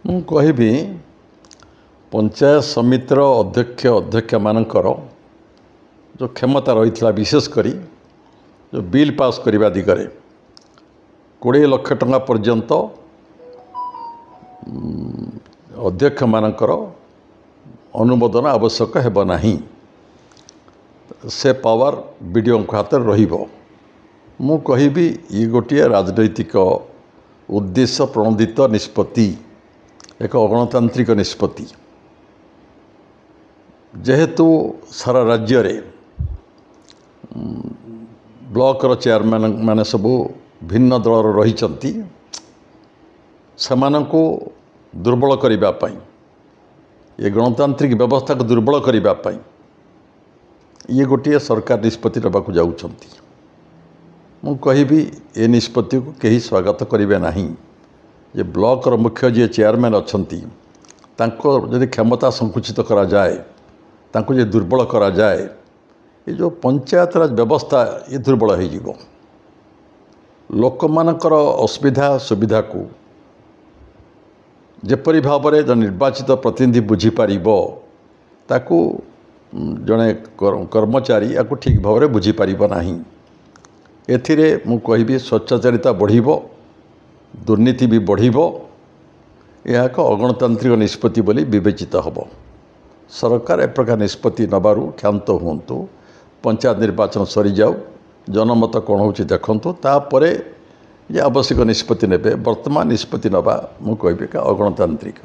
ମୁଁ କହିବି ପଞ୍ଚାୟତ ସମିତିର ଅଧ୍ୟକ୍ଷ ମାନଙ୍କର जो क्षमता रही विशेष करी जो बिल पास करने दिगरे 20 लाख टंका पर्यंत अध्यक्ष मानकर अनुमोदन आवश्यक हेब नाही से पावर बीडीओ हाथ रहिबो। मु कहिबी ये गोटे राजनैतिक उद्देश्य प्रणोदित निष्पत्ति एक गणतांत्रिक निष्पत्ति जेहेतु सारा राज्य रे ब्लॉक रो चेयरमैन माने सबू भिन्न दल रही सेमानंको दुर्बल करिबा पई ये गणतांत्रिक व्यवस्था को दुर्बल करिबा पई ये गोटे सरकार निष्पत्ति नबाकू जाउछंती। मु कहिबी ए निष्पत्ति को कहीं स्वागत करिवे नाही। ये ब्लॉक रो मुख्य जे चेयरमैन अछंती तांको यदि क्षमता संकुचित करा जाए तांको जे दुर्बल करा जाए ये जो पंचायत राज व्यवस्था ये दुर्बल हो जीवो। लोक मानकर असुविधा सुविधा को जेपरि भाव में जो निर्वाचित प्रतिनिधि बुझी पारिबो ताकू जड़े कर्मचारी या ठीक भाव में बुझी पारिबो नाही। एथिरे मु कहिबी स्वच्छाचारिता बढ़िबो, दुर्नीति भी बढ़िबो। यह एक अगणतांत्रिक निष्पत्ति बोली विवेचित हबो। सरकार ए प्रकार निष्पत्ति नबारू क्षांत हुंतु, पंचायत निर्वाचन सरी जाऊ, जनमत कौन होची देखंतु, तापरे ये आवश्यक निष्पत्ति नेबे। वर्तमान निष्पत्ति नबा मु कहिबी का अगणतांत्रिक।